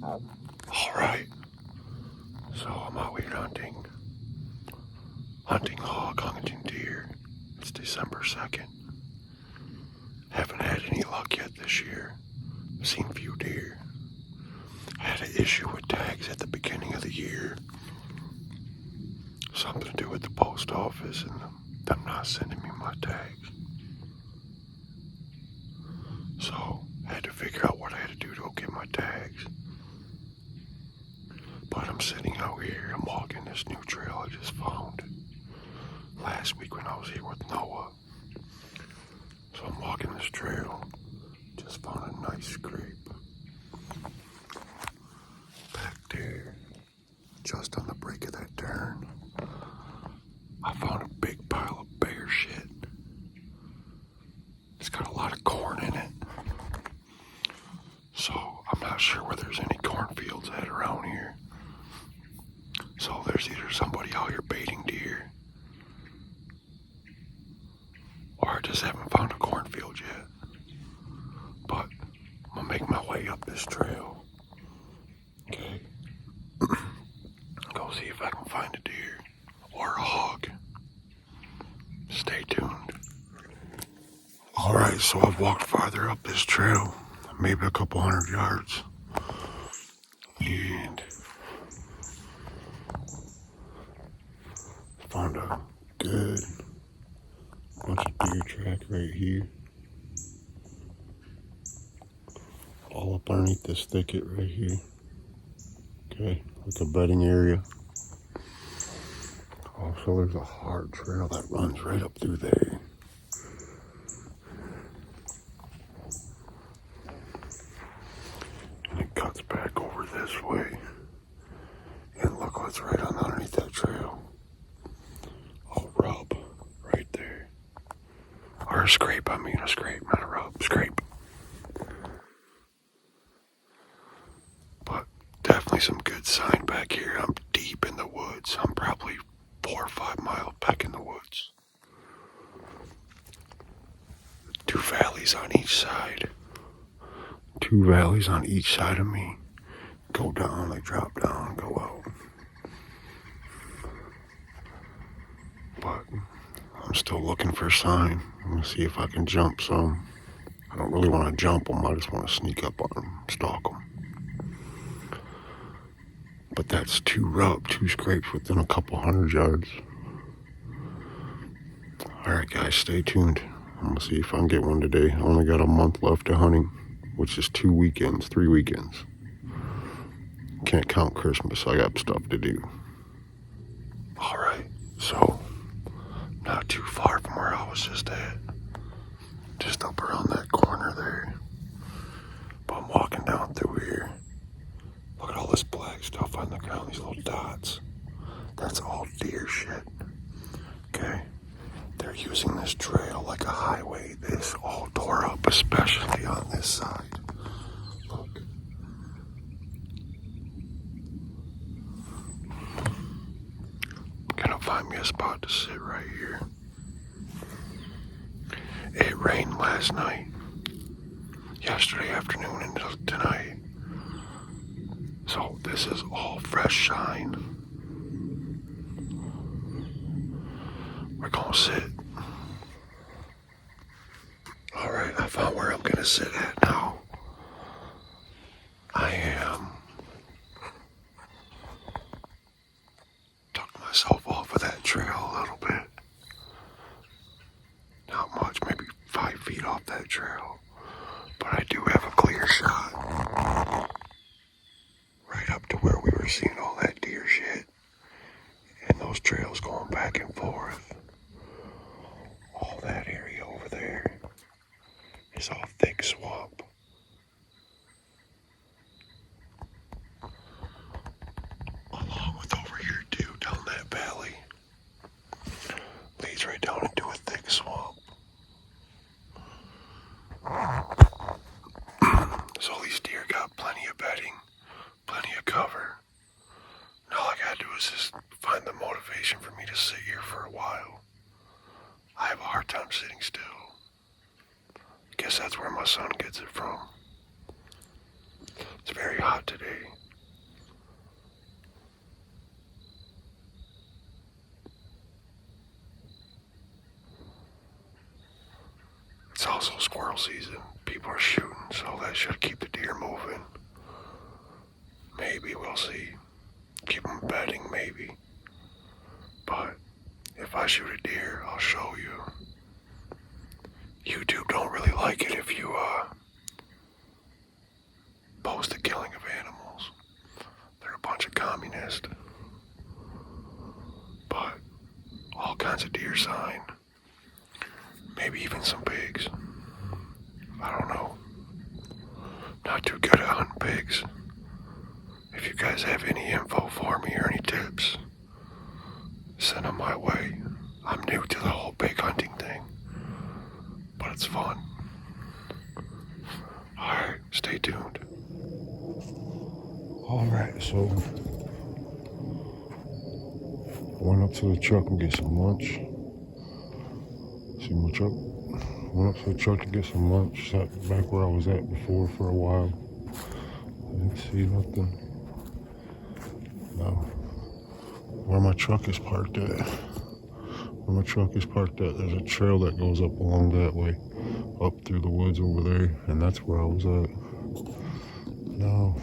Alright, so I'm out here hunting hog, hunting deer. It's December 2nd. Haven't had any luck yet this year. I've seen few deer. I had an issue with tags at the beginning of the year. Something to do with the post office and them not sending me my tags. So I had to figure out what I had to do to go get my tags. But I'm sitting out here, I'm walking this new trail I just found last week when I was here with Noah. So I'm walking this trail, just found a nice scrape. Back there, just on the break of that turn, I found a big pile of bear shit. It's got a lot of corn in it. So I'm not sure where there's any cornfields at around here. So there's either somebody out here baiting deer, or I just haven't found a cornfield yet. But I'm gonna make my way up this trail. Okay. Go see if I can find a deer or a hog. Stay tuned. Alright, so I've walked farther up this trail, maybe a couple 100 yards. And found a good bunch of deer track right here. All up underneath this thicket right here. Okay, like a bedding area. Also, there's a hard trail that runs right up through there. And it cuts back over this way. And look what's right on underneath that trail. A rub right there. Or a scrape, I mean a scrape, not a rub, scrape. But definitely some good sign back here. I'm deep in the woods. I'm probably 4 or 5 miles back in the woods. 2 valleys on each side. 2 valleys on each side of me. Go down, they drop down, go out. But I'm still looking for a sign. I'm gonna see if I can jump some. I don't really want to jump them. I just want to sneak up on them, stalk them. But that's 2 scrapes within a couple 100 yards. Alright guys, stay tuned. I'm gonna see if I can get one today. I only got a month left of hunting, which is 3 weekends. Can't count Christmas, I got stuff to do. Alright, so not too far from where I was just at. Just up around that corner there. But I'm walking down through here. Look at all this black stuff on the ground, these little dots. That's all deer shit. Okay? They're using this trail like a highway. This all tore up, especially on this side. Look. I'm gonna find me a spot to sit right here. It rained last night, yesterday afternoon into tonight. So this is all fresh shine. We're gonna sit. Alright, I found where I'm gonna sit at now. I am tucked myself off of that trail a little bit. Not much, maybe 5 feet off that trail. But I do have a clear shot. Right up to where we were seeing all that deer shit. And those trails going back and forth. All that area over there is all thick swamp. Along with over here too, down that valley. Leads right down into a thick swamp. So these deer got plenty of bedding, plenty of cover. And all I gotta do is just find the motivation for me to sit here for a while. I have a hard time sitting still. I guess that's where my son gets it from. It's very hot today. squirrel season. People are shooting, so that should keep the deer moving. Maybe, we'll see. Keep them bedding, maybe. But if I shoot a deer, I'll show you. YouTube don't really like it if you post the killing of animals. They're a bunch of communists. But all kinds of deer sign. Maybe even some pigs. I don't know. Not too good at hunting pigs. If you guys have any info for me or any tips, send them my way. I'm new to the whole pig hunting thing, but it's fun. Alright, stay tuned. Alright, so I went up to the truck and get some lunch. See my truck? Went up to the truck to get some lunch. Sat back where I was at before for a while. I didn't see nothing. Now, where my truck is parked at, there's a trail that goes up along that way, up through the woods over there, and that's where I was at. Now,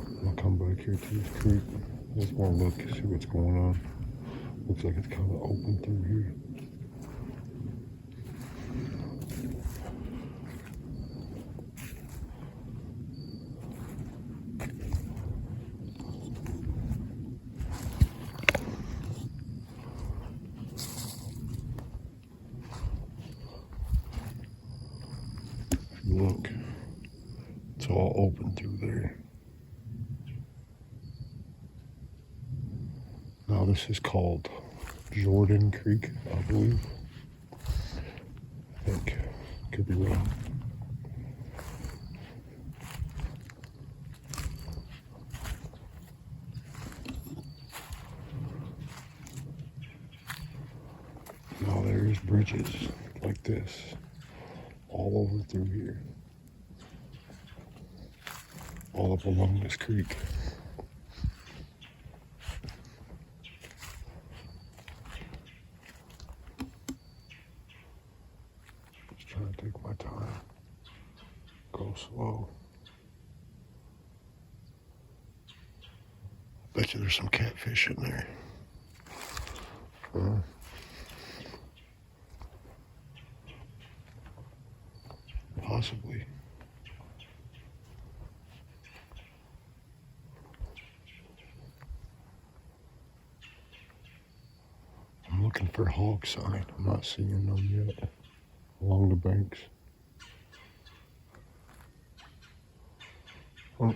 I'm gonna come back here to this creek. Just want to look, see what's going on. Looks like it's kind of open through here. Look, it's all open through there. Now this is called Jordan Creek, I believe. I think, could be wrong. Now there's bridges like this all over through here, all up along this creek. Just trying to take my time, go slow. Bet you there's some catfish in there. Possibly. I'm looking for hog sign. I'm not seeing them yet along the banks. Oh.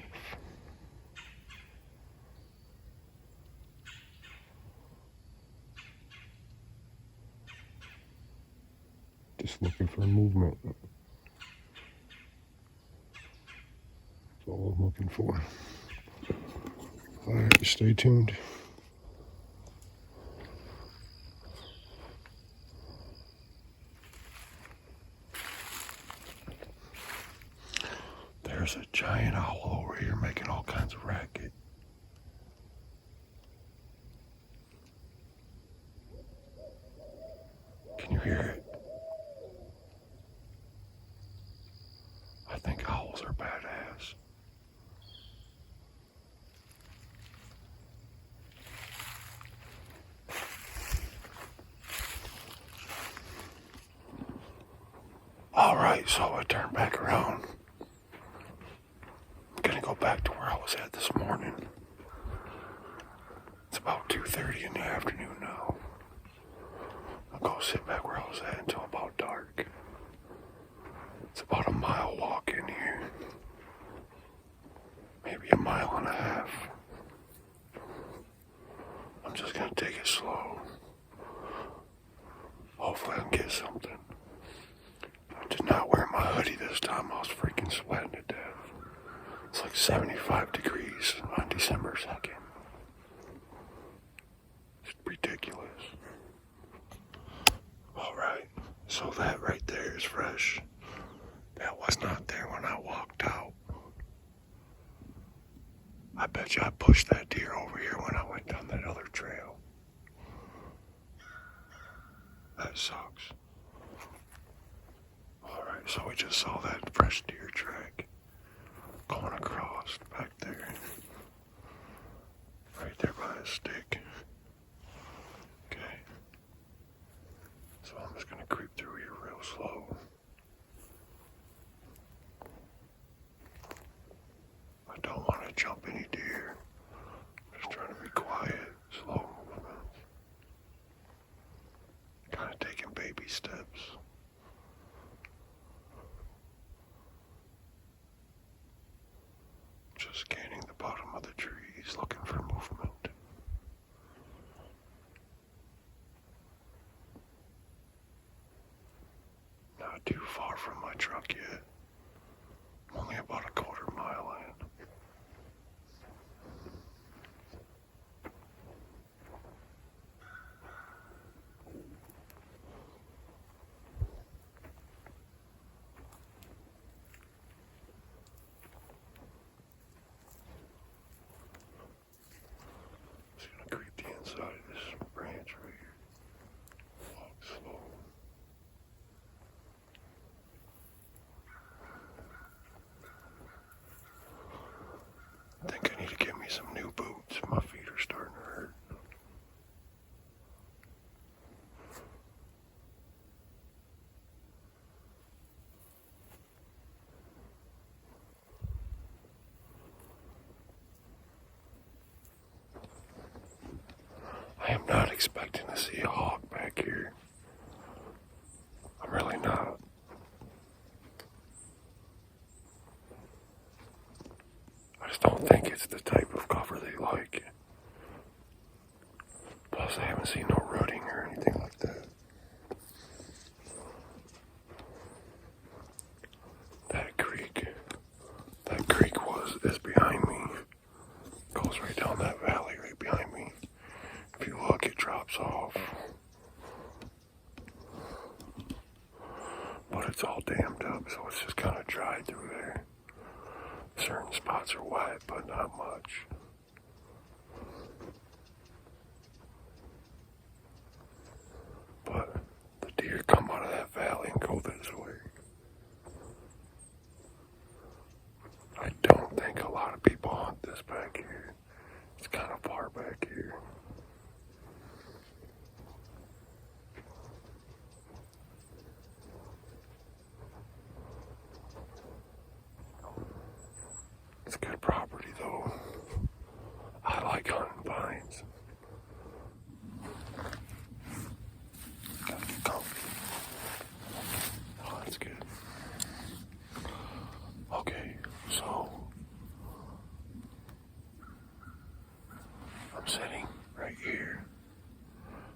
Just looking for movement. All I'm looking for. Alright, stay tuned. There's a giant owl over here making all kinds of racket. Can you hear it? I think owls are badass. Alright, so I turned back around. I'm gonna go back to where I was at this morning. It's about 2:30 in the afternoon now. I'll go sit back where I was at until about dark. It's about a mile walk in here. Maybe a mile and a half. I'm just gonna take it slow. Hopefully I can get something. I did not wear my hoodie this time. I was freaking sweating to death. It's like 75 degrees on December 2nd. It's ridiculous. Alright, so that right there is fresh. That was not there when I walked out. I bet you I pushed that deer over here when I went down that other trail. That sucks. So we just saw that fresh deer track going across back there. Right there by a stick. Okay. So I'm just going to creep through here real slow. I don't want to jump any deer. I'm just trying to be quiet, slow movements. Kind of taking baby steps. Just scanning the bottom of the trees, looking for movement. Not too far from my truck yet. I'm only about a quarter mile in. Just gonna creep the inside of this branch right here. Walk slow. I think I need to get me some new boots. My feet are starting to hurt. I am not expecting to see a hawk back here. I'm really not. I just don't think it's the type of cover they like. Plus, I haven't seen no rutting or anything like that. That creek is behind me. Goes right down that valley right behind me. If you look, it drops off. But it's all dammed up, so it's just kind of dry through there. Certain spots are wet, but not much. But the deer come out of that valley and go this way. I don't think a lot of people hunt this back here. It's kind of far back here. It's good property though. I like hunting pines. Gotta get comfy. Oh, that's good. Okay, so I'm sitting right here.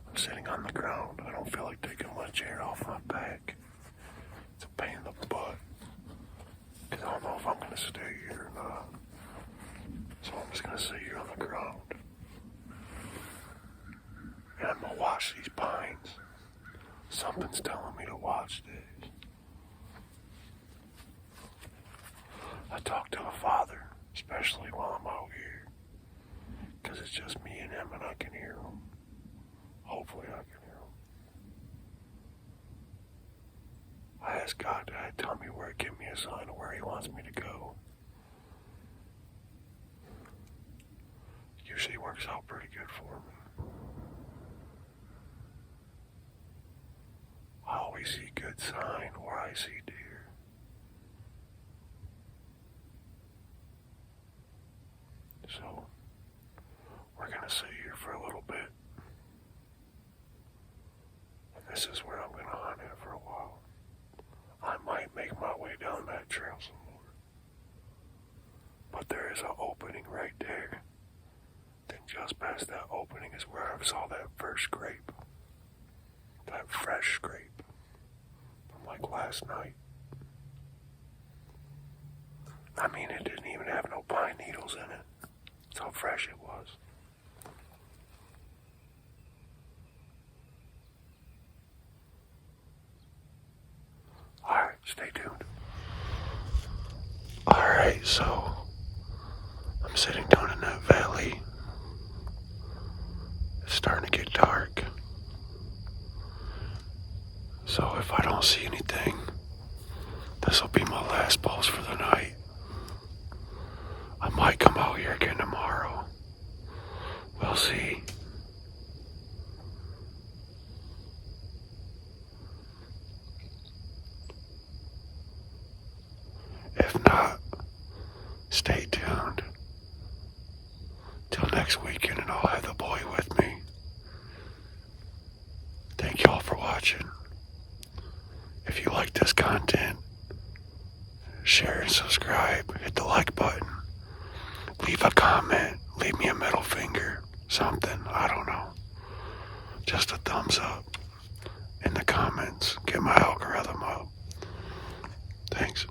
I'm sitting on the ground. I don't feel like taking much air off my back. It's a pain in the butt. Because I don't know if I'm going to stay here or not. So I'm just going to sit here on the ground. And I'm going to watch these pines. Something's telling me to watch this. I talk to the Father, especially while I'm out here. Because it's just me and him and I can hear him. Hopefully I can hear him. I ask God to tell me where, give me a sign of where he wants me to go. Usually works out pretty good for me. I always see good sign where I see deer. So, we're going to sit here for a little bit. And this is where I'm going to hunt it for a while. I might make my way down that trail some more. But there is an opening right there. Then just past that opening is where I saw that first scrape. That fresh scrape. From like last night. I mean, it didn't even have no pine needles in it. That's how fresh it was. Alright, stay tuned. Alright, so I'm sitting down in that valley. It's starting to get dark. So if I don't see anything, This will be my last post for the night. I might come out here again tomorrow. We'll see. If not, stay tuned. Till next weekend, and I'll have the boy with me. Thank y'all for watching. If you like this content, share and subscribe. Hit the like button. Leave a comment. Leave me a middle finger. Something. I don't know. Just a thumbs up in the comments. Get my algorithm up. Thanks.